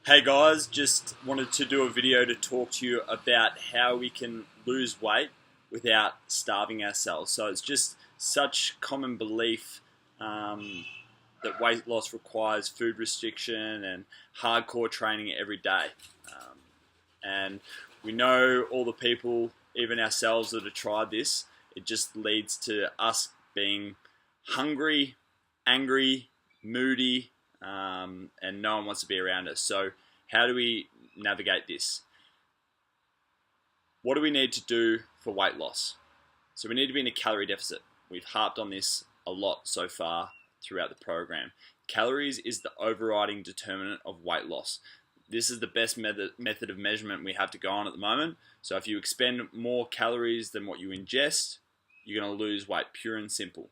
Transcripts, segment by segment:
Hey guys, just wanted to do a video to talk to you about how we can lose weight without starving ourselves. So it's just such common belief that weight loss requires food restriction and hardcore training every day. And we know all the people, even ourselves, that have tried this. It just leads to us being hungry, angry, moody, and no one wants to be around us. So how do we navigate this? What do we need to do for weight loss? So we need to be in a calorie deficit. We've harped on this a lot so far throughout the program. Calories is the overriding determinant of weight loss. This is the best method of measurement we have to go on at the moment. So if you expend more calories than what you ingest, you're going to lose weight, pure and simple.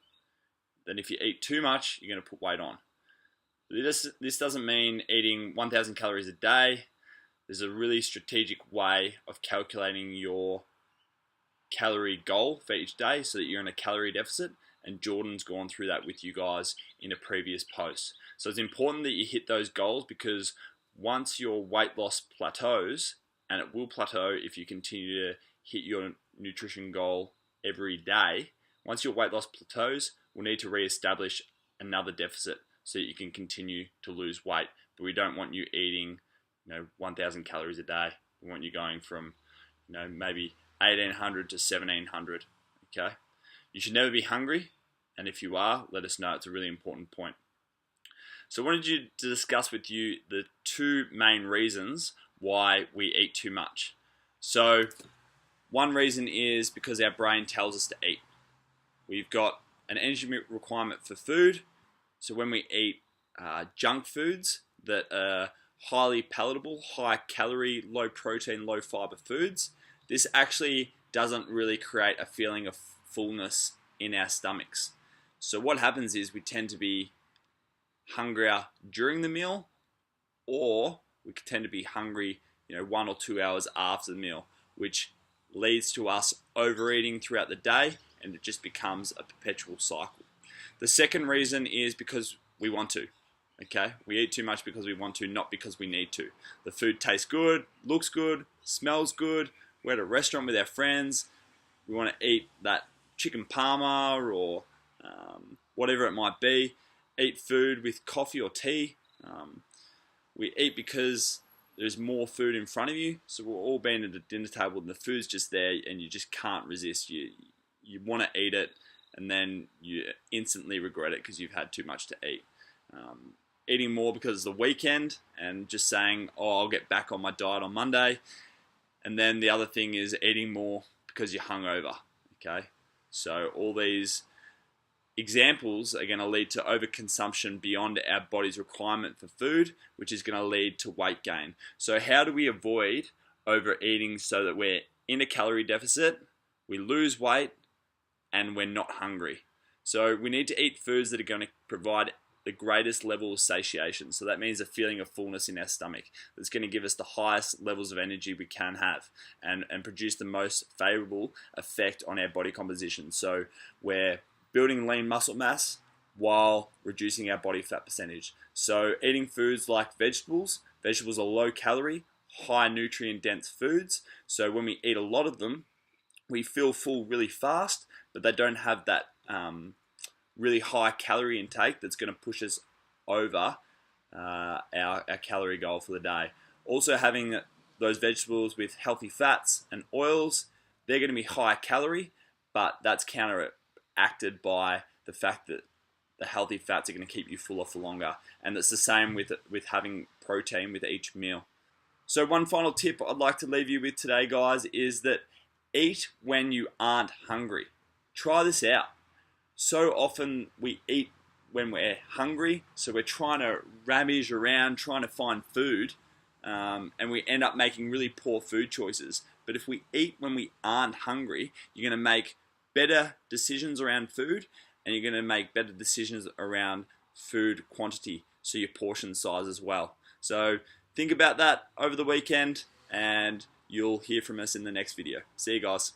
Then if you eat too much, you're going to put weight on. This doesn't mean eating 1,000 calories a day. There's a really strategic way of calculating your calorie goal for each day so that you're in a calorie deficit, and Jordan's gone through that with you guys in a previous post. So it's important that you hit those goals, because once your weight loss plateaus, and it will plateau if you continue to hit your nutrition goal every day, once your weight loss plateaus, we'll need to re-establish another deficit so that you can continue to lose weight. But we don't want you eating 1,000 calories a day. We want you going from maybe 1,800 to 1,700. Okay, you should never be hungry, and if you are, let us know. It's a really important point. So I wanted to discuss with you the two main reasons why we eat too much. So one reason is because our brain tells us to eat. We've got an energy requirement for food. So when we eat junk foods that are highly palatable, high calorie, low protein, low fiber foods, this actually doesn't really create a feeling of fullness in our stomachs. So what happens is we tend to be hungrier during the meal, or we tend to be hungry 1 or 2 hours after the meal, which leads to us overeating throughout the day, and it just becomes a perpetual cycle. The second reason is because we want to. Okay, we eat too much because we want to, not because we need to. The food tastes good, looks good, smells good. We're at a restaurant with our friends. We want to eat that chicken parma or whatever it might be. Eat food with coffee or tea. We eat because there's more food in front of you. So we're all been at a dinner table and the food's just there and you just can't resist. You want to eat it, and then you instantly regret it because you've had too much to eat. Eating more because it's the weekend and just saying, oh, I'll get back on my diet on Monday. And then the other thing is eating more because you're hungover. Okay, so all these examples are going to lead to overconsumption beyond our body's requirement for food, which is going to lead to weight gain. So how do we avoid overeating so that we're in a calorie deficit, we lose weight, and we're not hungry? So we need to eat foods that are going to provide the greatest level of satiation. So that means a feeling of fullness in our stomach that's going to give us the highest levels of energy we can have, and produce the most favorable effect on our body composition. So we're building lean muscle mass while reducing our body fat percentage. So eating foods like vegetables are low calorie, high nutrient dense foods. So when we eat a lot of them, we feel full really fast, but they don't have that really high calorie intake that's going to push us over our calorie goal for the day. Also, having those vegetables with healthy fats and oils, they're going to be high calorie, but that's counteracted by the fact that the healthy fats are going to keep you fuller for longer. And it's the same with having protein with each meal. So one final tip I'd like to leave you with today, guys, is that eat when you aren't hungry. Try this out. So often we eat when we're hungry, so we're trying to rummage around, trying to find food, and we end up making really poor food choices. But if we eat when we aren't hungry, you're going to make better decisions around food, and you're going to make better decisions around food quantity, so your portion size as well. So think about that over the weekend, and you'll hear from us in the next video. See you guys.